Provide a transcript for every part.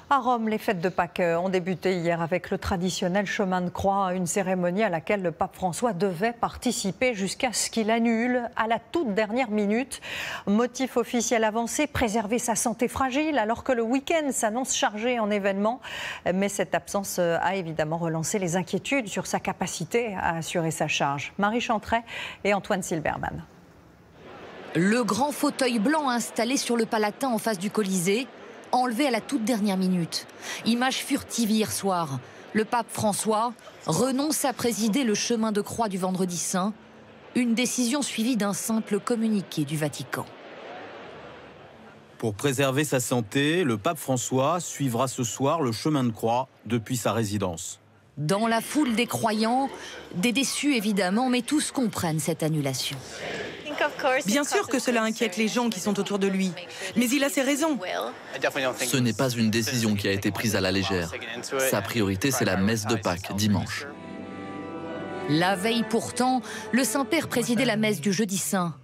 À Rome, les fêtes de Pâques ont débuté hier avec le traditionnel chemin de croix, une cérémonie à laquelle le pape François devait participer jusqu'à ce qu'il annule à la toute dernière minute. Motif officiel avancé, préserver sa santé fragile alors que le week-end s'annonce chargé en événements. Mais cette absence a évidemment relancé les inquiétudes sur sa capacité à assurer sa charge. Marie Chantret et Antoine Silberman. Le grand fauteuil blanc installé sur le Palatin en face du Colisée, enlevé à la toute dernière minute. Image furtive hier soir. Le pape François renonce à présider le chemin de croix du Vendredi Saint. Une décision suivie d'un simple communiqué du Vatican. Pour préserver sa santé, le pape François suivra ce soir le chemin de croix depuis sa résidence. Dans la foule des croyants, des déçus évidemment, mais tous comprennent cette annulation. Bien sûr que cela inquiète les gens qui sont autour de lui, mais il a ses raisons. Ce n'est pas une décision qui a été prise à la légère. Sa priorité, c'est la messe de Pâques, dimanche. La veille pourtant, le Saint-Père présidait la messe du Jeudi Saint.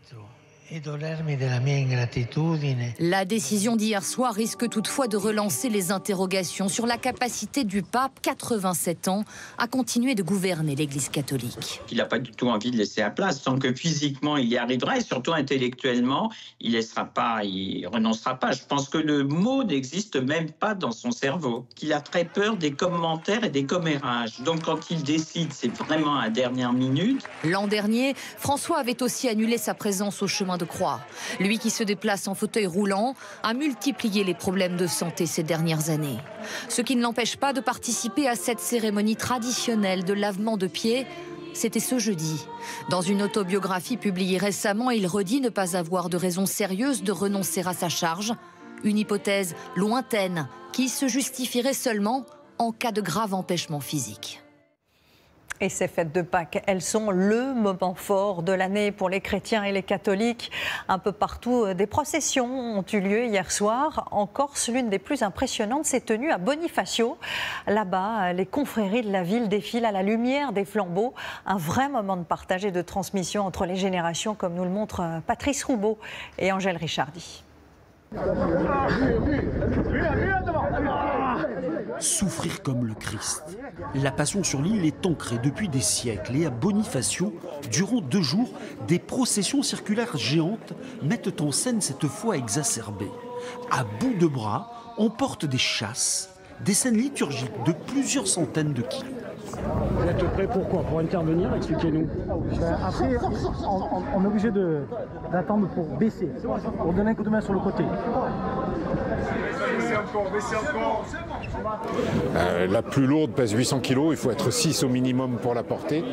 La décision d'hier soir risque toutefois de relancer les interrogations sur la capacité du pape, 87 ans, à continuer de gouverner l'Église catholique. Il n'a pas du tout envie de laisser la place, tant que physiquement il y arrivera et surtout intellectuellement, il renoncera pas. Je pense que le mot n'existe même pas dans son cerveau, qu'il a très peur des commentaires et des commérages. Donc quand il décide, c'est vraiment à la dernière minute. L'an dernier, François avait aussi annulé sa présence au chemin de croix. Lui qui se déplace en fauteuil roulant a multiplié les problèmes de santé ces dernières années. Ce qui ne l'empêche pas de participer à cette cérémonie traditionnelle de lavement de pieds. C'était ce jeudi. Dans une autobiographie publiée récemment, il redit ne pas avoir de raison sérieuse de renoncer à sa charge. Une hypothèse lointaine qui se justifierait seulement en cas de grave empêchement physique. Et ces fêtes de Pâques, elles sont le moment fort de l'année pour les chrétiens et les catholiques. Un peu partout, des processions ont eu lieu hier soir. En Corse, l'une des plus impressionnantes s'est tenue à Bonifacio. Là-bas, les confréries de la ville défilent à la lumière des flambeaux. Un vrai moment de partage et de transmission entre les générations, comme nous le montrent Patrice Roubaud et Angèle Richardi. Souffrir comme le Christ. La passion sur l'île est ancrée depuis des siècles et à Bonifacio, durant 2 jours, des processions circulaires géantes mettent en scène cette foi exacerbée. À bout de bras, on porte des chasses, des scènes liturgiques de plusieurs centaines de kilos. Vous êtes prêts pour quoi? Pour intervenir? Expliquez-nous. Après, on est obligé d'attendre pour baisser, pour donner un coup de main sur le côté. Baissez encore. La plus lourde pèse 800 kg, il faut être 6 au minimum pour la porter.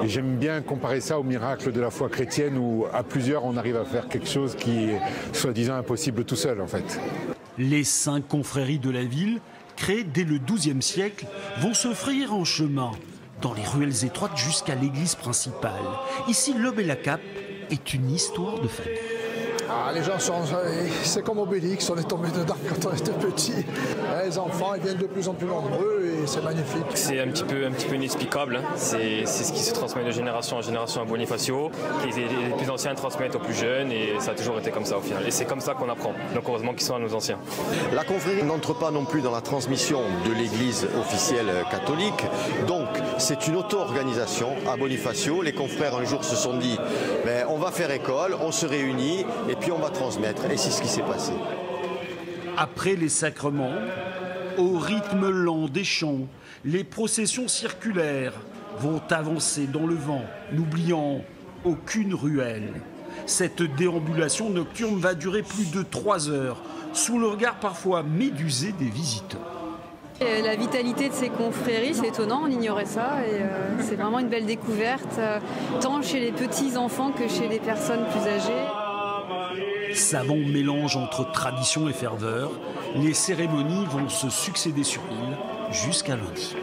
Et j'aime bien comparer ça au miracle de la foi chrétienne où à plusieurs on arrive à faire quelque chose qui est soi-disant impossible tout seul en fait. Les 5 confréries de la ville, créées dès le XIIe siècle, vont se frayer en chemin dans les ruelles étroites jusqu'à l'église principale. Ici, l'homme et la cape est une histoire de famille. Ah, les gens sont, c'est comme Obélix, on est tombé dedans quand on était petit. Les enfants ils viennent de plus en plus nombreux et c'est magnifique. C'est un petit peu inexplicable. C'est ce qui se transmet de génération en génération à Bonifacio, que les plus anciens transmettent aux plus jeunes et ça a toujours été comme ça au final. Et c'est comme ça qu'on apprend. Donc heureusement qu'ils sont à nos anciens. La confrérie n'entre pas non plus dans la transmission de l'église officielle catholique. Donc c'est une auto-organisation à Bonifacio. Les confrères un jour se sont dit on va faire école, on se réunit et puis on va transmettre. Et c'est ce qui s'est passé. Après les sacrements, au rythme lent des chants, les processions circulaires vont avancer dans le vent, n'oubliant aucune ruelle. Cette déambulation nocturne va durer plus de 3 heures, sous le regard parfois médusé des visiteurs. La vitalité de ces confréries, c'est étonnant, on ignorait ça et c'est vraiment une belle découverte, tant chez les petits-enfants que chez les personnes plus âgées. Savant mélange entre tradition et ferveur, les cérémonies vont se succéder sur l'île jusqu'à lundi.